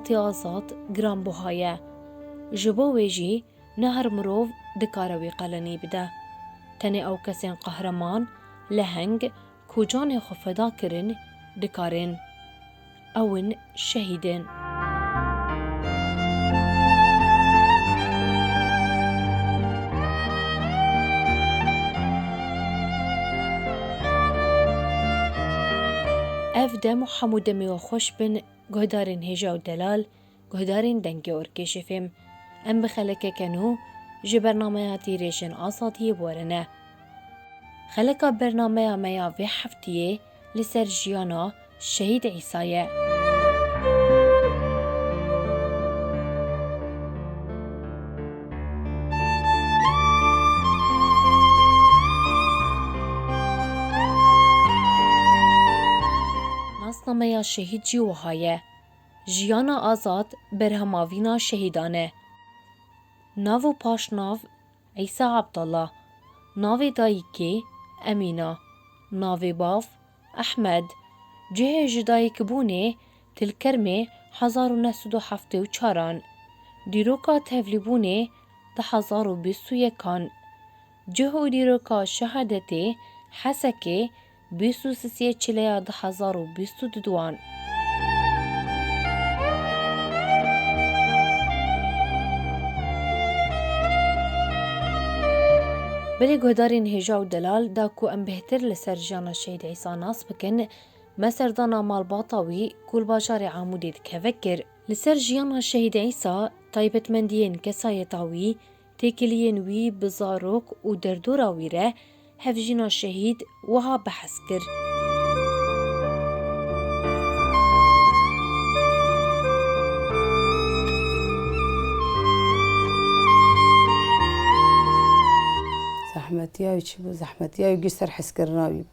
حياتي آزاد گران بوهایه. جبو ویجی نهر مروف دکاروی قلنی بده. تنی او کسین قهرمان لهنگ کجان خفدا کرن دکارن. اون شهیدن. اف دم و حمود می و خوش بن گهدارین هجا و دلال گهدارین دنگی ارکش فیم ام بخلکه کنو جه برنامه هاتی ریشن آسادی بورنه. خلکا برنامه ها میا وی هفتیه لسر جیانا شهید عیسایه. ناسنامه شهید جیوهایه. جیانا آزاد برهماوینا شهیدانه. ناو پاشناو عیسی عبدالله. ناو دایکی امینا. ناو باف احمد. جه جدای کبونه تلکرمه 1974 دیروکا تفلیبونه 2021 جه و دیروکا شهادته حسکه 23 چلیا 2022 بلی گهدارین هجا و دلال دا کو ام بهتر لسر جانا شهید عیسی ناس بکن مسردانا مال باطاوی کول باجار عامودی دکفکر لسر جانا شهید عیسی طایبت مندین کسایتاوی تکلین وی بزاروک و دردوراوی ره هفجینا شهید وها بحث کر. زحمتي چی بود زحمتي گیستر حس کرناوی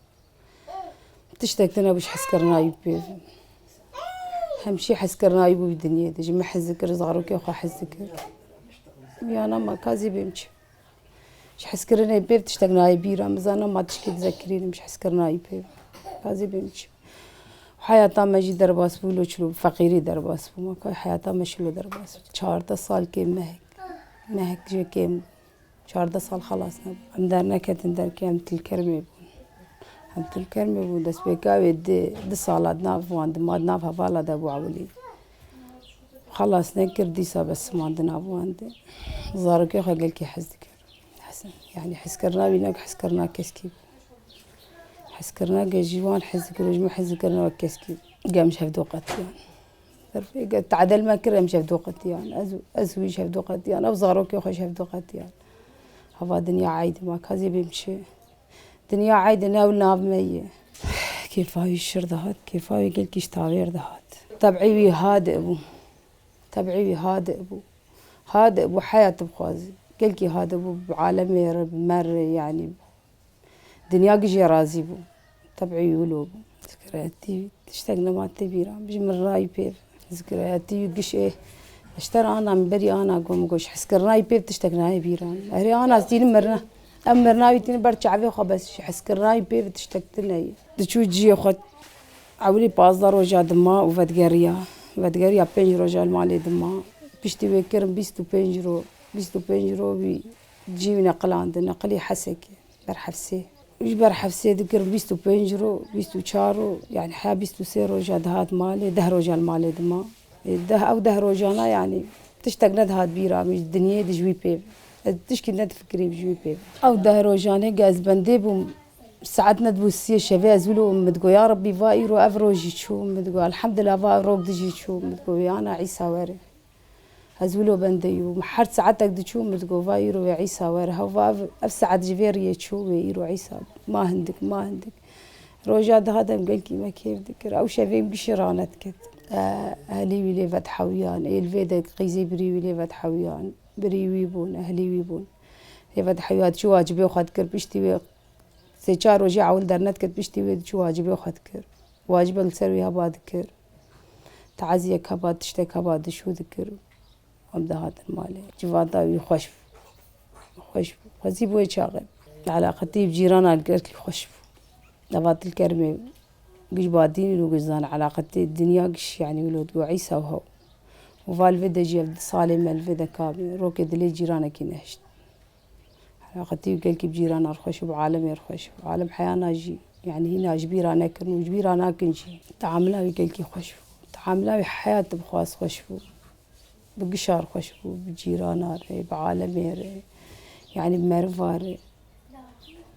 تشتكتنا بش حس کرناوی بيف همشي حس کرناوی بود دنیا دجی ما حس ذكر صغارو كي خو حس ذكر يانا ما كازي بيمشي مش حس کرناوی بيف تشتكناوي بيرا مزانا ما تشكي تذكرين مش حس کرناوی بيف كازي بيمشي حياتا مجي درباس بولو چلو فقيري درباس بو ما كاي حياتا مشلو درباس 14 سال كي مهك جو كي 14 سال خلاص نبو در نكت در كي هم تلكرمي بون هم تلكرمي بون دس بيكاوي دي سالات ناف واند ماد ناف هفالا دابو عولي خلاص نكر ديسا بس ماند ناف واند زاركي خا قال كي حزك حسن يعني حسكرنا بينك حسكرنا كسكي حسكرنا جيوان حزكر وجمع حزكرنا وكسكي قام شهدو قتيان قال تعدل ما كرم شهدو قتيان ازوي شهدو قتيان او زاروكي خا شهدو قتيان هذا دنيا عايدة ما كازي بيمشي دنيا عايدة ناول ناف مية كيف هاي الشر هاد كيف هاي قل كيش تعبير هاد تبعي هادئ ابو تبعي هادئ ابو هادئ ابو حياة بخوازي قل كي هادئ ابو بعالم مر يعني دنيا قجي رازي بو تبعي ولو ذكرياتي تشتاقنا ما تبيرا بيجي من راي بيف ذكرياتي قش ايه اشترى انا من بري انا قوم قوش حسكرناي بيب تشتكناي بيران هري انا زين مرنا امرناي تين برجع بي خبس حسكرناي بيب تشتكتناي تشو جي خد عولي بازار وجا دما وفدغريا فدغريا بنجرو جال مالي دما بيشتي وكرم بيستو بنجرو بي جي نقل عندنا نقلي حسك برحفسي وش برحفسي ذكر بيستو بنجرو بيستو شارو يعني حا بيستو سيرو جاد هاد مالي دهرو جال مالي دما ده روجانا يعني تشتاق هاد بيرا مش الدنيا دي جوي بيب تشكي ند فكري بجوي بيب او ده روجانا جاز بنديب ساعات ندبو السي شباب زولو مدقو يا ربي فايرو افروجي شو مدقو الحمد لله فايرو دجي شو مدقو انا عيسى واري هزولو بنديو محر ساعتك دشو مدقو فايرو يا عيسى واري هو اف ساعات جفير شو ويرو عيسى ما هندك روجاد هذا مقلكي ما كيف ذكر او شباب بشرانت كت أهلي ويلي فتحويان الفيدا قيزي بري ويلي فتحويان بري ويبون أهلي ويبون هي فتحويات شو واجبي وخد كر بيشتي سيشار وجع عول درنت كت بيشتي شو واجبي وخد كر واجب السروي هباد كر تعزيك هباد تشتك هباد شو ذكر ومده هذا المالي جواتا يخش خزيب ويشاغل علاقتي بجيرانا قالت لي خش نبات الكرمي قش بادين وقش زان علاقتي الدنيا قش يعني ولود عيسى وهو وفالفيدا جي صالي مالفيدا كابي روكي دلي جيرانا كي نهشت علاقتي وقالك بجيران أرخش وبعالم يرخش وعالم حيانا جي يعني هنا جبيرانا كن وجبيرانا كنجي تعاملا وقالك خشفو تعاملا بحياة بخواص خشفو بقشار خشفو بجيرانا ري بعالمي ري يعني بمرفا ري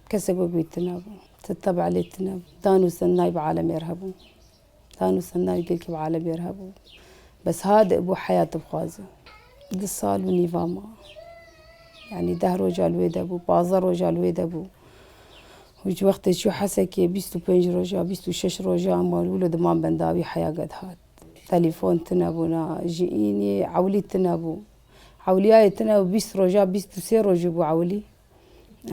كسبوا بيتنابو تتبع لي تنابو دانو سناي بعالم يرهبو دانو سناي قالك بعالم يرهبو بس هذا ابو حياة بخوازه قصال ونيفاما يعني ده رجال ويد ابو بازار رجال ويد ابو وج وقت شو حسكي 25 رجا 26 رجا مال ولد ما بنداوي حياة قد هاد تليفون تنابونا جيني عولي تنابو عولياي تنابو 20 رجا 23 رجا بو عولي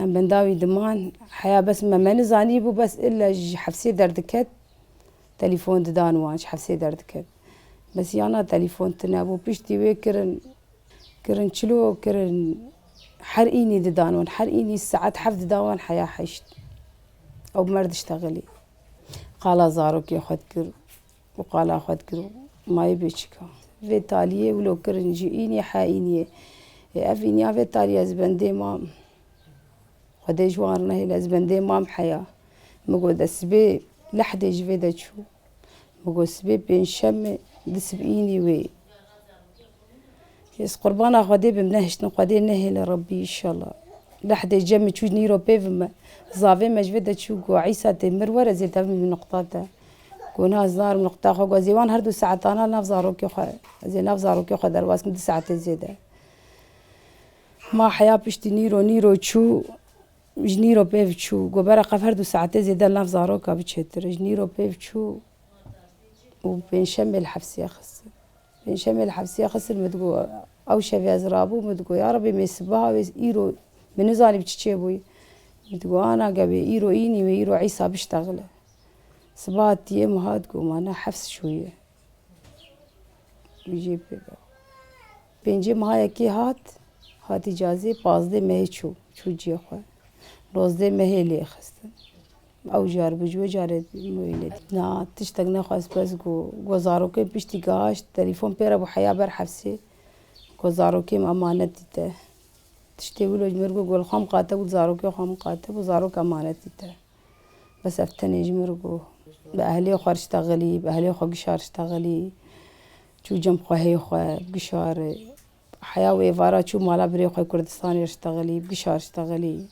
ام بنداوي دمان حياة بس ما نزاني بو بس الا حفسي دردكت تليفون ددان واش حفسي دردكت بس يانا تليفون تنابو بيشتي وي كرن شلو كرن حرقيني ددانون حرقيني الساعات حفظ داوان حياة حشت أو مرد اشتغلي قال زاروك ياخد كر وقال أخد كر ما يبيشكا في تالية ولو كرن جيني حايني أفيني في تالية زبندي مام خدي جوارنا هي زبندي مام حياة مقود أسبي لحد يجي دا شو مقود أسبي بين شم دسبيني وي يس قربانا خدي بمنهشتن خدي نهي لربي إن شاء الله لحد يجمع شو نيرو بيفما زافي مجفدة شو قو عيسى تمر ورا زي تفهم من نقطة كونها زار من نقطة خو زيوان هردو ساعتنا نافزارو كي خا زي نافزارو كي خا درواس من ساعات زيادة ما حياة بشتي نيرو شو جنيرو بيف شو قو برا قف هردو ساعات زيادة نافزارو كابتشتر جنيرو بيف شو وبين شم الحبسية خسر بين شم الحبسية خسر متقو أو شفي أزرابو متقو يا ربي مسبها إيرو بنزاني بتشي بوي متقو أنا قبي إيرو إيني وإيرو عيسى بشتغله صبات يم هاد قوم أنا حفس شوية بيجيب بينجي معايا كي هات إجازة بازده مهي شو جي أخوة روزده مهي لي خستن أو جار بجوا جارت مويلد نا تشتغلنا خاص بس قو زاروكي بيشتي قاش تليفون بيرا بو حياة بر حفسي قو زاروكي أمانة تته تشتي ولو جمرقو قول خام قاتب وزاروكي خام قاتب وزاروك أمانة تته بس أفتني جمرقو بأهلي خار اشتغلي بأهلي خو قشار اشتغلي شو جنب خو خو بقشار حياة ويفارا شو مالا بري خو كردستان اشتغلي بقشار اشتغلي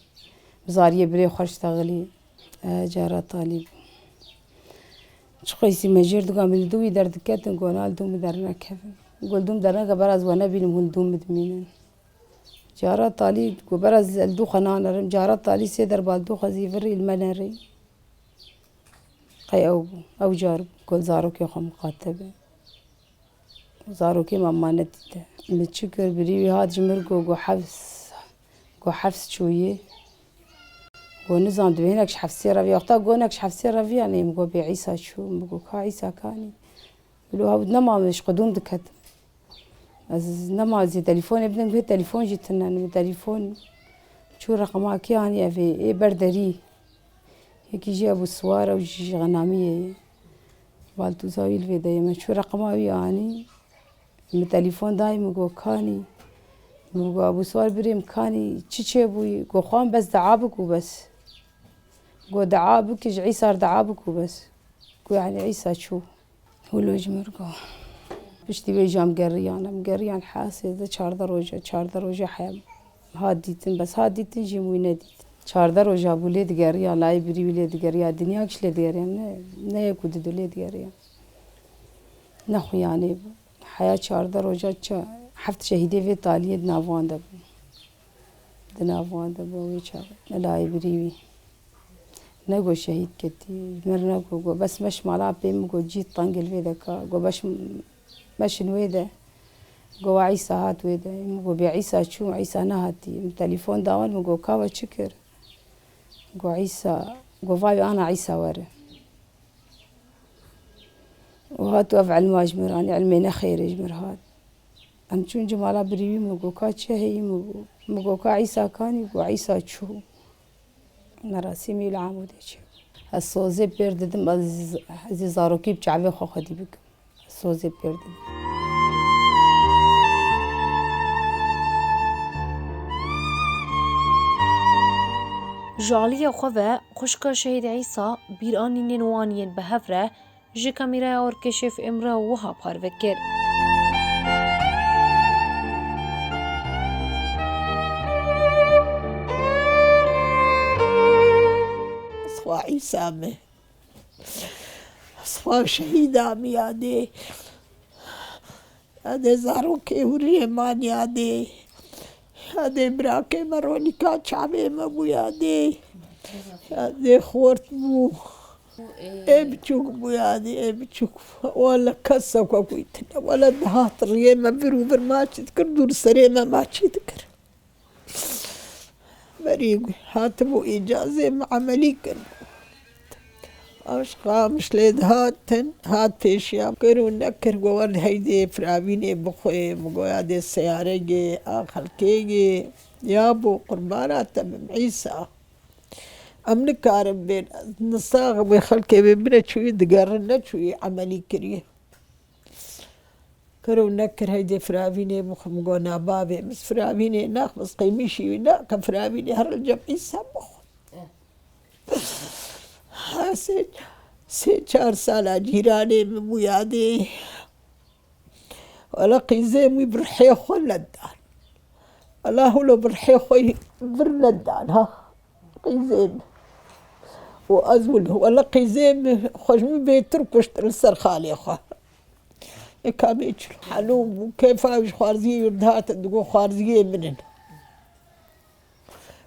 بزارية بري خو اشتغلي جارة طالب شخصي مجير دوغا من دوي درد كاتن قونال دوم درنا كفن قول دوم درنا كبرز وانا بينهم هل دوم مدمنين جارة طالب كبرز الدو خنانا رم جارة طالب سيدر بالدو خزيفري المناري قي أو جارب قول زاروك يا خم قاتبة زاروك ما نتته متشكر بريوي هاد جمرقو قو حفص شوية قو نظام دبينكش حفصي رفيا وقتا قونكش حفصي رفيا يعني مقو بعيسى شو مقو كا عيسى كاني بلو هاود نما مش قدوم دكت از نما زي تليفون ابنك في تليفون جيتنا من تليفون شو رقمها كي يعني في ايه بردري هيك يجي ابو السوارة ويجي غنامية بالتو زاوي الفيديو ما شو رقمها يعني من تليفون دايم مقو كاني مقو ابو سوار بريم كاني تشي ابوي قو خوان بس دعابك وبس قو دعابك يجي صار دعابك وبس قو يعني عيسى شو هو جمرقو بشتي بيجا مقريان حاسة چارده روجا حيام هاديتن بس هاديتن جي موينة چارده روجا بوليد قريان لاي بري وليد قريان دنيا كش ليد قريان نه يكو ددو ليد قريان نخو يعني حياة چارده روجا حفت شهيدي في طالية دنافوان دبو ويچار لاي بريوي نقول شهيد كتي مرنا قو بس مش مالا بيم قو جيت طنقل في ذكا قو مش نويده قو عيسى هات ويده قو بعيسى شو عيسى نهاتي من تليفون داون قو كاوا شكر قو عيسى قو فاي أنا عيسى ورا وهات وافعل ما أجمر أنا علمينا خير يجمر هات أم شون جمالا بريوي مقو كاتشه هي مقو كا عيسى كاني قو عيسى شو مراسمي العام وديش الصوزي بيرددم زي زاروكي بشعبي خو خدي بك الصوزي بيرددم جالیه خواه خوشکا شهید عیسا بیرانین وانین به هفره جی کامیرای ارکشف امرا وها پاروکر. سخوا عیسامه سخوا شهیدام یاده یاده زاروکه وریمان یاده یاده براکه مرونیکا چاوه مبو یاده یاده خورت بو ابچوك بو یاده ابچوك ولا کسا کو کویتنا ولا دهات ريما برو برماچ تكر دور سريما ماچي تكر بريقو هاتبو إجازة مع مليكن أشقا مش ليد هاتن هات بيشيا كرو نكر قوار هيدي فرابيني بخوي مقويادي السيارة جي آخر كيجي يابو قربانات من عيسى أمن كارم بين نصاغ بخلكي ببنا شوي دقارنا شوي عملي كريه كرو نكر هيدي فرابيني مقونا بابي بس فرابيني ناخ بس قيميشي ناك فرابيني هر الجمع عيسى بخو سه 4 سالة جيراني مو يادي ولا قيزيمي برحي خو لدان الله لو برحي خوي برندان ها قيزيم وأزول ولا قيزيم خجمي بيترك واشتري خالي خو كاميتشل حلوم وكيف عايش خارزية يردهات تقول خارزية منن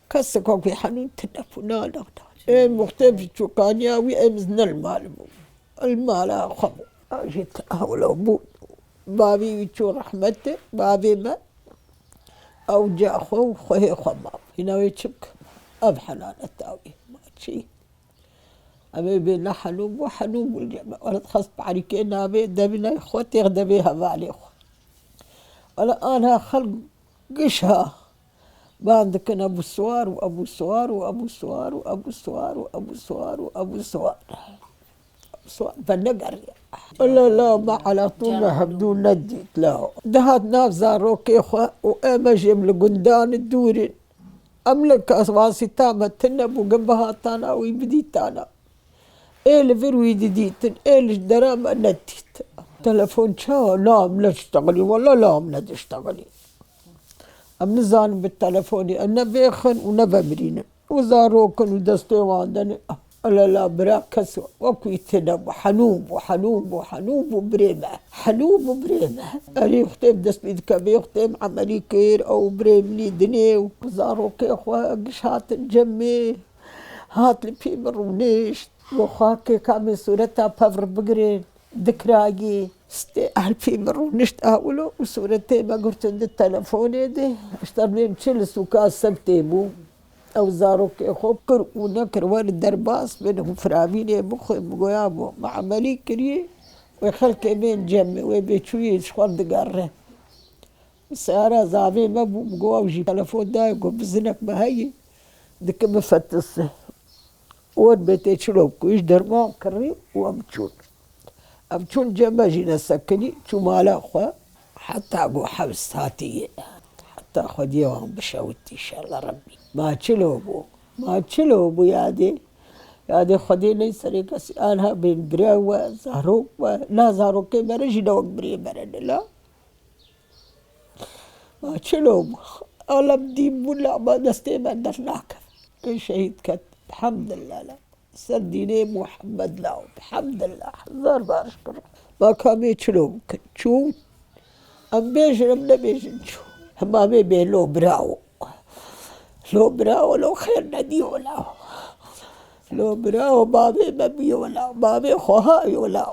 كسكوك في حنون تنفنا لا إيه مختلف شوكانياوي إيه مزن المال أخو جيت أولو بود بابي ويتشو رحمته بابي ما أو جا أخو خوي خمام هنا ويتشك أب حنان التاوي ماشي أبي بينا حنوب وحنوب والجمع ولا تخص بعريكين أبي دبنا إخوتي غدبيها بالي أخو ولا أنا خلق قشها بعدك أبو سوار وأبو سوار وأبو سوار وأبو سوار وأبو سوار وأبو سوار فنقر لا ما على طول هبدون نديت لا دهات ناف زاروكي خوا وأمجم لقندان الدورين أملك أسواسي تامة تنبو جنبها تانا ويبدي تانا إيه لفروي ديتن إيه لجدرام نديت تلفون شا لا لا تشتغلي ولا لا لا تشتغلي أم نزان بالتلفون أنا بيخن ونبمرين وزاروكن ودستوان دني لا براكس وكويتنا وحنوب وحنوب وحنوب وبريمة حنوب وبريمة أري ختم دست بيد كبي ختم عملي كير أو بريمني دني وزاروك إخوة قشات جمي هات لي في مرونيش وخاكي كامل صورتها بفر بقرين ذكراجي أهل في مرونيش تقولوا وصورتي ما قلت عند التلفون دي اشتري مشل سوكا سبتيبو أو زاروك إخوكر ونكر وين الدرباس بينهم فرامين مخي مقويابو مع مليك كريه ويخلك بين جمي ويبيتشوي شخور دقاره السيارة زعبي ما مقوا وجي تلفون دا يقول بزنك ما هي دك مفتسه وين بيتي شلوكو إيش درمان كري وأمتشون جمع جينا سكني شو مالا أخوة حتى أقو حبس هاتي حتى أخذ يوم بشاوتي إن شاء الله ربي ما تشلوبو يادي خديني سريكس أنا بين براوة زاروك لا زاروك مرجي دوك بري مرن لا ما تشلوبو ألا بدي ولا ما دستي ما درناك شهيد كت الحمد لله لا سديني محمد لا الحمد لله حذر باشكر ما كان يتشلوب شو أم بيجن من بيجن شو هما بيبي لو براو لو خير ندي ولا لو براو بابي مبي ولا بابي خهاي ولا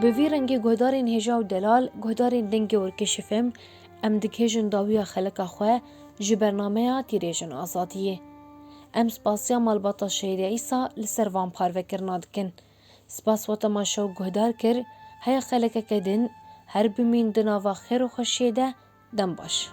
بوی رنگی گهدارین هجا و دلال گهدارین دنگ ورکشفم ام دکیجن داویا خلقا خواه جی برنامه تیریجن آزادیه. ام سپاسیا مالباتا شهید عیسا لسر وان پاروکرنا دکن. سپاس و تماشا و گهدار کر هیا خلک کدن هر بمین دناوا خیر و خوشیده دم باش.